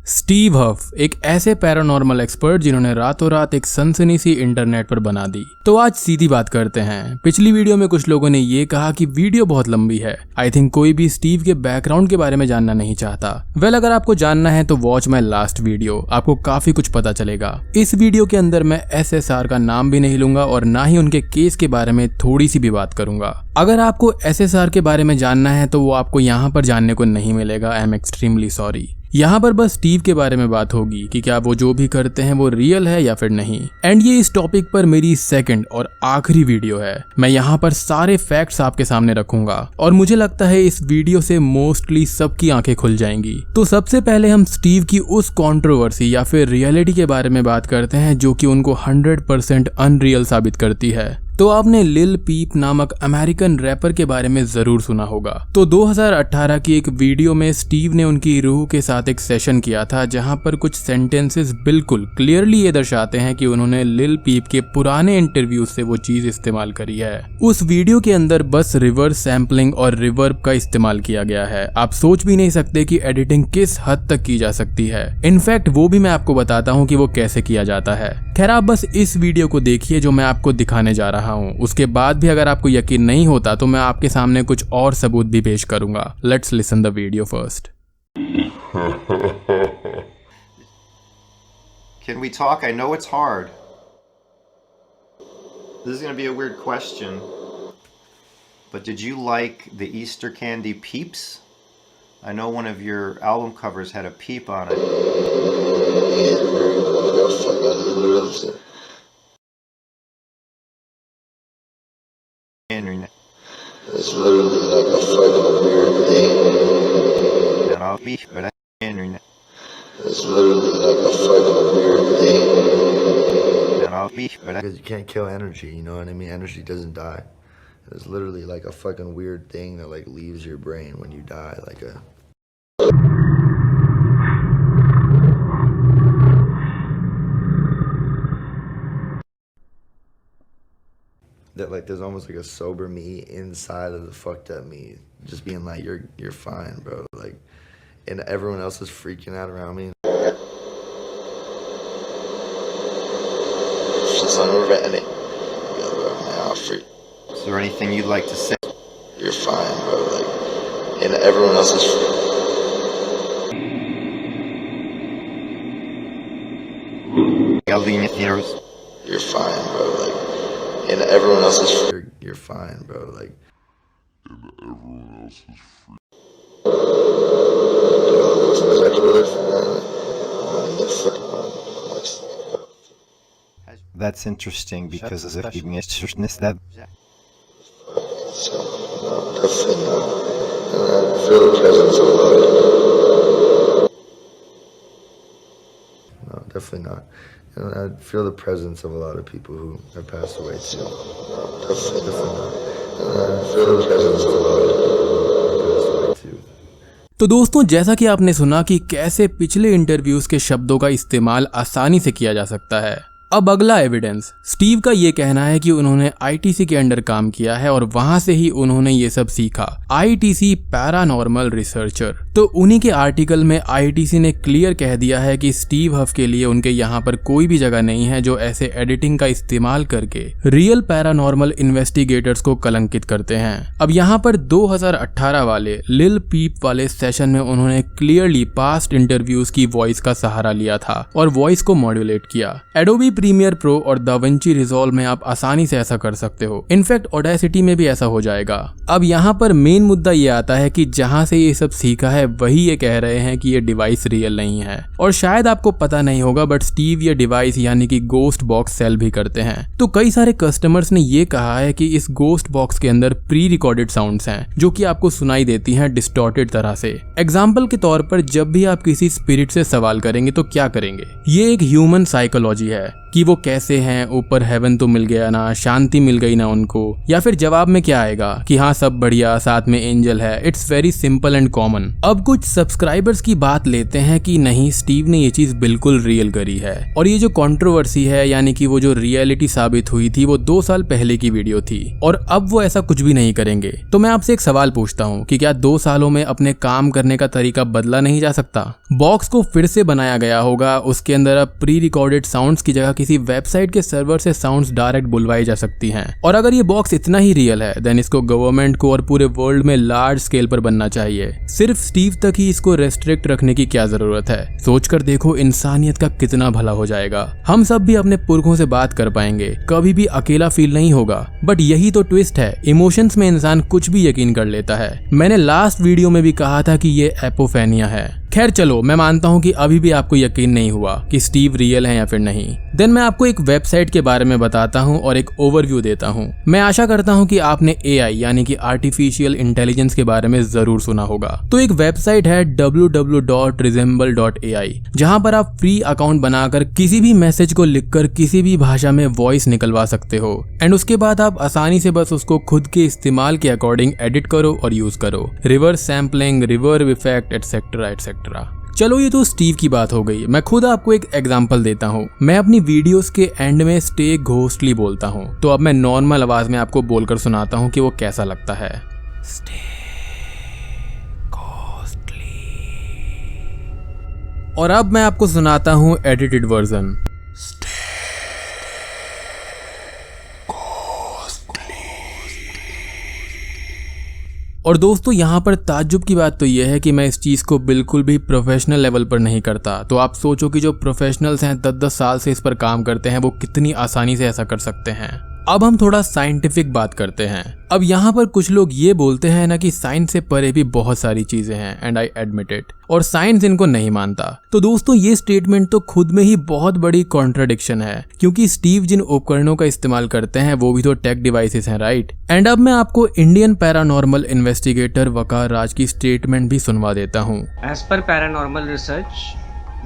Steve हफ एक ऐसे paranormal expert जिन्होंने रातों रात एक सनसनी सी इंटरनेट पर बना दी। तो आज सीधी बात करते हैं। पिछली वीडियो में कुछ लोगों ने ये कहा कि वीडियो बहुत लंबी है। आई थिंक कोई भी स्टीव के बैकग्राउंड के बारे में जानना नहीं चाहता। अगर आपको जानना है तो वॉच माई लास्ट वीडियो, आपको काफी कुछ पता चलेगा। इस वीडियो के अंदर मैं SSR का नाम भी नहीं लूंगा और ना ही उनके केस के बारे में थोड़ी सी भी बात करूंगा। अगर आपको SSR के बारे में जानना है तो वो आपको यहाँ पर जानने को नहीं मिलेगा। I am extremely sorry. यहाँ पर बस स्टीव के बारे में बात होगी कि क्या वो जो भी करते हैं वो रियल है या फिर नहीं। एंड ये इस टॉपिक पर मेरी सेकंड और आखिरी वीडियो है। मैं यहाँ पर सारे फैक्ट्स आपके सामने रखूंगा और मुझे लगता है इस वीडियो से मोस्टली सबकी आंखें खुल जाएंगी। तो सबसे पहले हम स्टीव की उस कंट्रोवर्सी या फिर रियलिटी के बारे में बात करते हैं जो कि उनको 100% अनरियल साबित करती है। तो आपने लिल पीप नामक अमेरिकन रैपर के बारे में जरूर सुना होगा। तो 2018 की एक वीडियो में स्टीव ने उनकी रूह के साथ एक सेशन किया था जहां पर कुछ सेंटेंसेस बिल्कुल क्लियरली ये दर्शाते हैं कि उन्होंने लिल पीप के पुराने इंटरव्यू से वो चीज इस्तेमाल करी है। उस वीडियो के अंदर बस रिवर्स सैम्पलिंग और रिवर्ब का इस्तेमाल किया गया है। आप सोच भी नहीं सकते कि एडिटिंग किस हद तक की जा सकती है। इनफैक्ट वो भी मैं आपको बताता हूँ कि वो कैसे किया जाता है। खैर, आप बस इस वीडियो को देखिए जो मैं आपको दिखाने जा रहा हूँ। उसके बाद भी अगर आपको यकीन नहीं होता तो मैं आपके सामने कुछ और सबूत भी पेश करूंगा। Let's listen the video first. Can we talk? I know it's hard. This is going to be a weird question. But did you like the Easter candy Peeps? I know one of your album covers had a peep on it. It's literally like a fucking weird thing. And I'll be for that internet. It's literally like a fucking weird thing. And I'll be for that. Because you can't kill energy, you know what I mean? Energy doesn't die. It's literally like a fucking weird thing that like leaves your brain when you die, like a... That like there's almost like a sober me inside of the fucked up me, just being like you're fine, bro, like, and everyone else is freaking out around me. Just unrelenting. Yeah, bro, man, I'll freak. Is there anything you'd like to say? You're fine, bro, like, and everyone else is Yelling at heroes. You're fine, bro, like, and everyone else is you're fine, bro, like, and everyone else is That's interesting because as if giving us that. So, no, definitely not. And I feel the presence of a lot of... No, definitely not. And I feel the presence of a lot of people who have passed away too. No, definitely not. And I feel the presence of a lot of people who have passed away too. तो दोस्तों, जैसा कि आपने सुना कि कैसे पिछले interviews के शब्दों का इस्तेमाल आसानी से किया जा सकता है। अब अगला एविडेंस, स्टीव का ये कहना है कि उन्होंने ITC के अंडर काम किया है और वहां से ही उन्होंने ये सब सीखा। ITC paranormal researcher. तो उन्हीं के आर्टिकल में ITC ने क्लियर कह दिया है कि स्टीव हफ के लिए उनके यहाँ पर कोई भी जगह नहीं है जो ऐसे एडिटिंग का इस्तेमाल करके रियल पैरानॉर्मल इन्वेस्टिगेटर्स को कलंकित करते हैं। अब यहाँ पर 2018 वाले लिल पीप वाले सेशन में उन्होंने क्लियरली पास्ट इंटरव्यूज की वॉइस का सहारा लिया था और वॉइस को मॉड्यूलेट किया। एडोबी प्रीमियर प्रो और दाविंची रिजॉल्व में आप आसानी से ऐसा कर सकते हो। इनफैक्ट ऑडेसिटी में भी ऐसा हो जाएगा। अब यहाँ पर मेन मुद्दा ये आता है कि जहाँ से ये सब सीखा है वही ये कह रहे हैं कि ये डिवाइस रियल नहीं है। और शायद आपको पता नहीं होगा बट स्टीव ये डिवाइस यानी कि गोस्ट बॉक्स सेल भी करते हैं। तो कई सारे कस्टमर्स ने ये कहा है कि इस गोस्ट बॉक्स के अंदर प्री रिकॉर्डेड साउंड्स हैं जो कि आपको सुनाई देती हैं डिस्टॉर्टेड तरह से। एग्जाम्पल के तौर पर जब भी आप किसी स्पिरिट से सवाल करेंगे तो क्या करेंगे, ये एक ह्यूमन साइकोलॉजी है। कि वो कैसे हैं, ऊपर हेवन तो मिल गया ना, शांति मिल गई ना उनको, या फिर जवाब में क्या आएगा कि हाँ सब बढ़िया, साथ में एंजल है। It's very simple and common. अब कुछ सब्सक्राइबर्स की बात लेते हैं कि नहीं, स्टीव ने ये चीज बिल्कुल रियल करी है, और ये जो कंट्रोवर्सी है यानी कि वो जो रियलिटी साबित हुई थी वो 2 साल पहले की वीडियो थी और अब वो ऐसा कुछ भी नहीं करेंगे। तो मैं आपसे एक सवाल पूछता हूँ कि क्या 2 सालों में अपने काम करने का तरीका बदला नहीं जा सकता? बॉक्स को फिर से बनाया गया होगा, उसके अंदर अब प्री रिकॉर्डेड साउंड्स की जगह किसी वेबसाइट के सर्वर से साउंड्स डायरेक्ट बुलवाई जा सकती हैं। और अगर ये बॉक्स इतना ही रियल है देन इसको गवर्नमेंट को और पूरे वर्ल्ड में लार्ज स्केल पर बनना चाहिए। सिर्फ स्टीव तक ही इसको रेस्ट्रिक्ट रखने की क्या जरूरत है? सोचकर देखो इंसानियत का कितना भला हो जाएगा। हम सब भी अपने पुरखों से बात कर पाएंगे, कभी भी अकेला फील नहीं होगा। बट यही तो ट्विस्ट है, इमोशंस में इंसान कुछ भी यकीन कर लेता है। मैंने लास्ट वीडियो में भी कहा था कि ये एपोफेनिया है। खैर चलो, मैं मानता हूँ कि अभी भी आपको यकीन नहीं हुआ कि स्टीव रियल है या फिर नहीं। देन मैं आपको एक वेबसाइट के बारे में बताता हूँ और एक ओवरव्यू देता हूँ। मैं आशा करता हूँ कि आपने AI यानी कि आर्टिफिशियल इंटेलिजेंस के बारे में जरूर सुना होगा। तो एक वेबसाइट है www.resemble.ai, जहाँ पर आप फ्री अकाउंट बनाकर किसी भी मैसेज को लिखकर किसी भी भाषा में वॉइस निकलवा सकते हो एंड उसके बाद आप आसानी से बस उसको खुद के इस्तेमाल के अकॉर्डिंग एडिट करो और यूज करो। Reverse sampling, reverb effect etcetera etcetera. चलो ये तो स्टीव की बात हो गई। मैं खुद आपको एक एग्जांपल देता हूँ। मैं अपनी वीडियोस के एंड में स्टे घोस्टली बोलता हूँ, तो अब मैं नॉर्मल आवाज में आपको बोलकर सुनाता हूँ कि वो कैसा लगता है। Stay ghostly. और अब मैं आपको सुनाता हूँ एडिटेड वर्जन। और दोस्तों यहाँ पर ताज्जुब की बात तो यह है कि मैं इस चीज को बिल्कुल भी प्रोफेशनल लेवल पर नहीं करता। तो आप सोचो कि जो प्रोफेशनल्स हैं 10-10 साल से इस पर काम करते हैं वो कितनी आसानी से ऐसा कर सकते हैं। अब हम थोड़ा साइंटिफिक बात करते हैं। अब यहाँ पर कुछ लोग ये बोलते हैं ना कि साइंस से परे भी बहुत सारी चीजें हैं एंड आई एडमिट इट, और साइंस इनको नहीं मानता। तो दोस्तों ये स्टेटमेंट तो खुद में ही बहुत बड़ी कॉन्ट्राडिक्शन है, क्योंकि स्टीव जिन उपकरणों का इस्तेमाल करते हैं वो भी तो टेक डिवाइसेस हैं, राइट? एंड अब मैं आपको इंडियन पैरानॉर्मल इन्वेस्टिगेटर वकार राज की स्टेटमेंट भी सुनवा देता हूँ। As per paranormal research,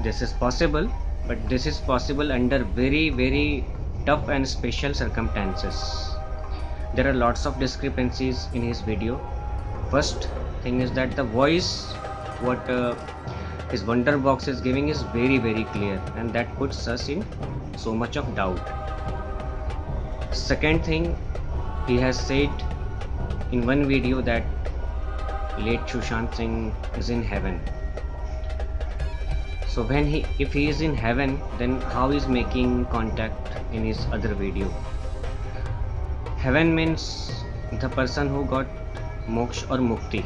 this is possible, but this is possible under very tough and special circumstances. There are lots of discrepancies in his video. First thing is that the voice what his wonder box is giving is very clear, and that puts us in so much of doubt. Second thing, he has said in one video that late Sushant Singh is in heaven. So if he is in heaven, then how is making contact in his other video? Heaven means the person who got moksha or mukti.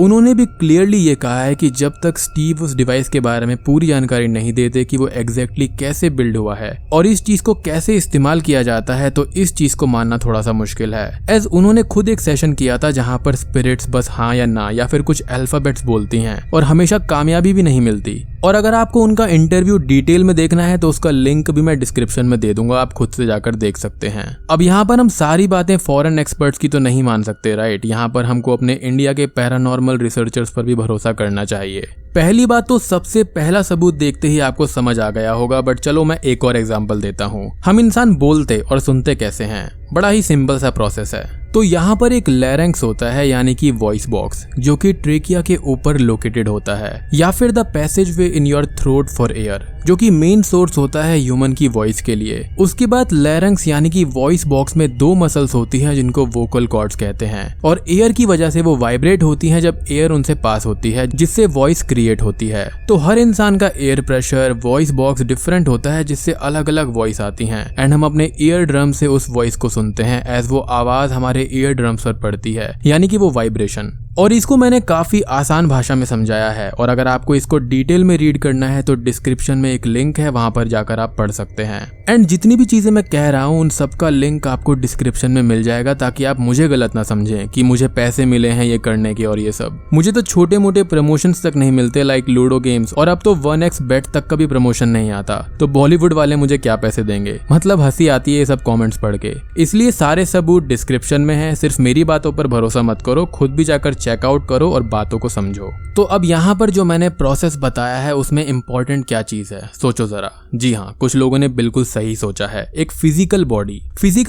उन्होंने भी clearly ये कहा है कि जब तक Steve उस device के बारे में पूरी जानकारी नहीं देते कि वो एग्जैक्टली कैसे बिल्ड हुआ है और इस चीज को कैसे इस्तेमाल किया जाता है, तो इस चीज को मानना थोड़ा सा मुश्किल है। एज उन्होंने खुद एक सेशन किया था जहां पर स्पिरिट्स बस हाँ या ना या फिर कुछ अल्फाबेट्स बोलती हैं और हमेशा कामयाबी भी नहीं मिलती। और अगर आपको उनका इंटरव्यू डिटेल में देखना है तो उसका लिंक भी मैं डिस्क्रिप्शन में दे दूंगा, आप खुद से जाकर देख सकते हैं। अब यहाँ पर हम सारी बातें फॉरेन एक्सपर्ट्स की तो नहीं मान सकते, राइट? यहाँ पर हमको अपने इंडिया के पैरानॉर्मल रिसर्चर्स पर भी भरोसा करना चाहिए। पहली बात तो सबसे पहला सबूत देखते ही आपको समझ आ गया होगा, बट चलो मैं एक और एग्जांपल देता हूँ। हम इंसान बोलते और सुनते कैसे हैं? बड़ा ही सिंपल सा प्रोसेस है। तो यहाँ पर एक लैरिंक्स होता है यानी कि वॉइस बॉक्स, जो कि ट्रेकिया के ऊपर लोकेटेड होता है, या फिर the passage way in your throat for air, जो कि मेन सोर्स होता है ह्यूमन की वॉइस के लिए। उसके बाद लैरिंक्स यानी कि वॉइस बॉक्स में 2 मसल्स होती हैं जिनको वोकल कॉर्ड्स कहते हैं, और एयर की वजह से वो वाइब्रेट होती हैं जब एयर उनसे पास होती है, जिससे वॉइस क्रिएट होती है। तो हर इंसान का air pressure, voice box different होता है, जिससे अलग अलग वॉइस आती हैं एंड हम अपने ईयर ड्रम से उस वॉइस को सुनते हैं एज वो आवाज हमारे ईयर ड्रम्स पर पड़ती है, यानी कि वो वाइब्रेशन। और इसको मैंने काफी आसान भाषा में समझाया है, और अगर आपको इसको डिटेल में रीड करना है तो डिस्क्रिप्शन में एक लिंक है, वहां पर जाकर आप पढ़ सकते हैं। एंड जितनी भी चीजें मैं कह रहा हूँ उन सबका लिंक आपको डिस्क्रिप्शन में मिल जाएगा, ताकि आप मुझे गलत ना समझें कि मुझे पैसे मिले हैं ये करने के और ये सब। मुझे तो छोटे मोटे प्रमोशंस तक नहीं मिलते, लाइक लूडो गेम्स, और अब तो 1x बेट तक का भी प्रमोशन नहीं आता, तो बॉलीवुड वाले मुझे क्या पैसे देंगे? मतलब हंसी आती है ये सब कॉमेंट्स पढ़ के। इसलिए सारे सबूत डिस्क्रिप्शन में है, सिर्फ मेरी बातों पर भरोसा मत करो, खुद भी जाकर चेकआउट करो और बातों को समझो। तो अब यहाँ पर जो मैंने प्रोसेस बताया है उसमें इंपॉर्टेंट क्या चीज है, सोचो जरा। जी हाँ, कुछ लोगों ने बिल्कुल सही सोचा है। एक फिजिकल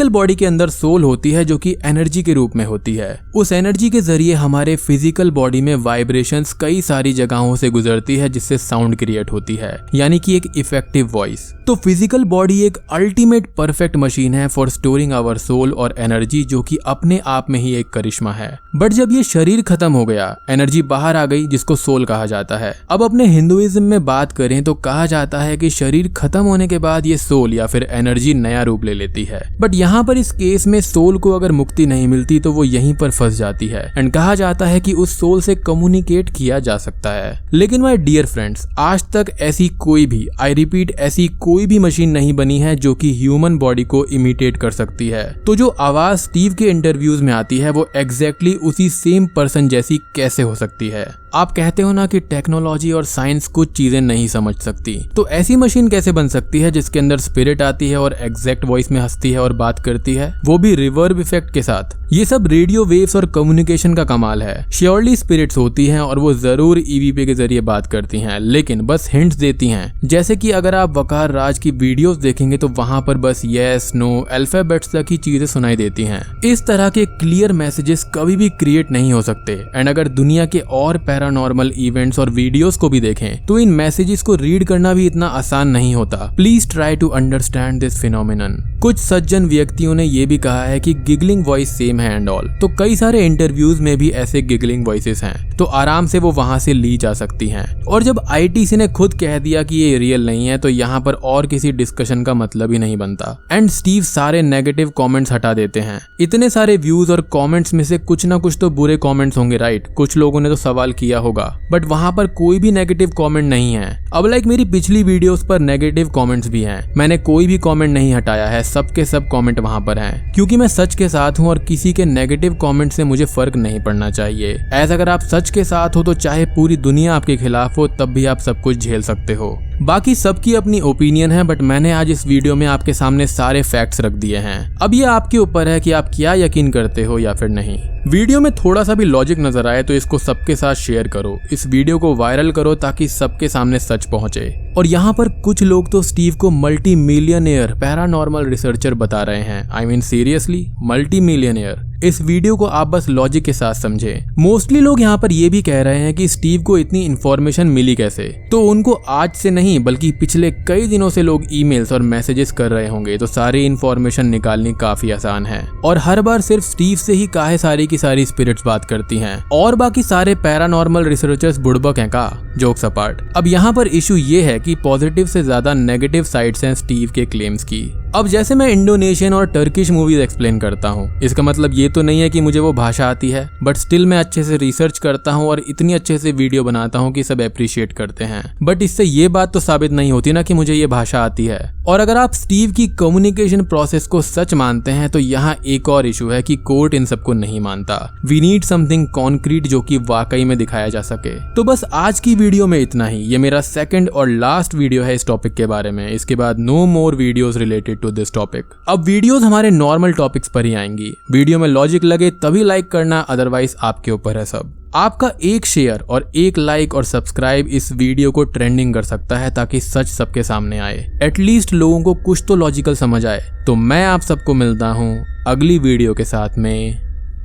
बॉडी के अंदर सोल होती है जो कि एनर्जी के रूप में होती है। उस एनर्जी के जरिए हमारे फिजिकल बॉडी में वाइब्रेशंस कई सारी जगहों से गुजरती है जिससे साउंड क्रिएट होती है, यानी कि एक इफेक्टिव वॉइस। तो फिजिकल बॉडी एक अल्टीमेट परफेक्ट मशीन है फॉर स्टोरिंग आवर सोल और एनर्जी, जो कि अपने आप में ही एक करिश्मा है। बट जब ये शरीर खत्म हो गया, एनर्जी बाहर आ गई जिसको सोल कहा जाता है। अब अपने हिंदुइज्म में बात करें तो कहा जाता है कि शरीर खत्म होने के बाद ये सोल या फिर एनर्जी नया रूप ले लेती है। बट यहाँ पर इस केस में सोल को अगर मुक्ति नहीं मिलती तो वो यहीं पर फंस जाती है एंड कहा जाता है कि उस सोल से कम्युनिकेट किया जा सकता है। लेकिन माय डियर फ्रेंड्स, आज तक ऐसी कोई भी, आई रिपीट, ऐसी कोई भी मशीन नहीं बनी है जो कि ह्यूमन बॉडी को इमिटेट कर सकती है। तो जो आवाज स्टीव के इंटरव्यूज में आती है वो एग्जैक्टली उसी सेम पर्सन जैसी कैसे हो सकती है? आप कहते हो ना कि टेक्नोलॉजी और साइंस कुछ चीजें नहीं समझ सकती, तो ऐसी मशीन कैसे बन सकती है जिसके अंदर स्पिरिट आती है और एग्जैक्ट वॉइस में हंसती है और बात करती है, वो भी रिवर्ब इफेक्ट के साथ? ये सब रेडियो वेव्स और कम्युनिकेशन का कमाल है। श्योरली स्पिरिट्स होती हैं और वो जरूर ईवीपी के जरिए बात करती हैं, लेकिन बस हिंट्स देती हैं। जैसे कि अगर आप वकार राज की वीडियोस देखेंगे तो वहां पर बस यस, नो, अल्फाबेट्स तक ही चीजें सुनाई देती हैं। इस तरह के क्लियर मैसेजेस कभी भी क्रिएट नहीं हो सकते। एंड अगर दुनिया के और पैरानॉर्मल इवेंट्स और वीडियोस को भी देखें तो इन मैसेजेस को रीड करना भी इतना आसान नहीं होता। Please try to understand this phenomenon. कुछ सज्जन व्यक्तियों ने ये भी कहा है कि गिगलिंग वॉइस सेम है एंड ऑल, तो कई सारे इंटरव्यूज में भी ऐसे गिगलिंग वॉइसेस हैं, तो आराम से वो वहां से ली जा सकती हैं। और जब आईटीसी ने खुद कह दिया कि ये रियल नहीं है तो यहाँ पर और किसी डिस्कशन का मतलब ही नहीं बनता। एंड स्टीव सारे नेगेटिव कमेंट्स हटा देते हैं। इतने सारे व्यूज और कमेंट्स में से कुछ ना कुछ तो बुरे कमेंट्स होंगे, राइट? कुछ लोगों ने तो सवाल किया होगा, बट वहां पर कोई भी नेगेटिव कमेंट नहीं है। अब लाइक मेरी पिछली वीडियोस पर नेगेटिव कमेंट्स भी हैं, मैंने कोई भी कमेंट नहीं हटाया है, सबके सब कमेंट वहां पर हैं, क्योंकि मैं सच के साथ हूं और किसी के नेगेटिव कमेंट से मुझे फर्क नहीं पड़ना चाहिए। ऐसा अगर आप सच के साथ हो तो चाहे पूरी दुनिया आपके खिलाफ हो तब भी आप सब कुछ झेल सकते हो। बाकी सबकी अपनी ओपिनियन है, बट मैंने आज इस वीडियो में आपके सामने सारे फैक्ट्स रख दिए हैं। अब ये आपके ऊपर है कि आप क्या यकीन करते हो या फिर नहीं। वीडियो में थोड़ा सा भी लॉजिक नजर आए तो इसको सबके साथ शेयर करो, इस वीडियो को वायरल करो ताकि सबके सामने सच पहुंचे। और यहाँ पर कुछ लोग तो स्टीव को मल्टी मिलियनियर पैरानॉर्मल रिसर्चर बता रहे हैं। I mean seriously, multi millionaire. इस वीडियो को आप बस लॉजिक के साथ समझें। मोस्टली लोग यहाँ पर ये भी कह रहे हैं कि स्टीव को इतनी इन्फॉर्मेशन मिली कैसे, तो उनको आज से नहीं बल्कि पिछले कई दिनों से लोग ईमेल्स और मैसेजेस कर रहे होंगे, तो सारी इन्फॉर्मेशन निकालनी काफी आसान है। और हर बार सिर्फ स्टीव से ही काहे सारी की सारी स्पिरिट्स बात करती हैं और बाकी सारे पैरानॉर्मल रिसर्चर्स बुड़बक हैं का? Jokes apart. अब यहाँ पर इशू ये है कि पॉजिटिव से ज्यादा नेगेटिव साइड्स हैं स्टीव के क्लेम्स की। अब जैसे मैं इंडोनेशियन और टर्किश मूवीज एक्सप्लेन करता हूँ, इसका मतलब ये तो नहीं है कि मुझे वो भाषा आती है, बट स्टिल मैं अच्छे से रिसर्च करता हूँ और इतनी अच्छे से वीडियो बनाता हूँ कि सब अप्रिशिएट करते हैं। बट इससे ये बात तो साबित नहीं होती ना कि मुझे ये भाषा आती है। और अगर आप स्टीव की कम्युनिकेशन प्रोसेस को सच मानते हैं तो यहाँ एक और इशू है कि कोर्ट इन सबको नहीं मानता। वी नीड समथिंग कॉन्क्रीट जो कि वाकई में दिखाया जा सके। तो बस आज की वीडियो में इतना ही। ये मेरा सेकंड और लास्ट वीडियो है इस टॉपिक के बारे में। इसके बाद no more videos related to this topic. अब वीडियोस हमारे नॉर्मल टॉपिक्स पर ही आएंगी। वीडियो में लॉजिक लगे तभी लाइक करना, अदरवाइज आपके ऊपर है सब। आपका एक शेयर और एक लाइक और सब्सक्राइब इस वीडियो को ट्रेंडिंग कर सकता है ताकि सच सबके सामने आए, एटलीस्ट लोगों को कुछ तो लॉजिकल समझ आए। तो मैं आप सबको मिलता हूँ अगली वीडियो के साथ में,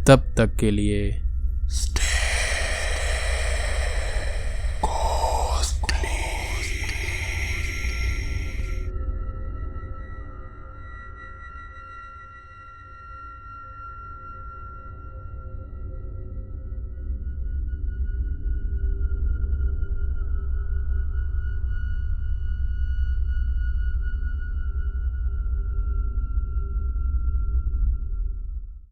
तब तक के लिए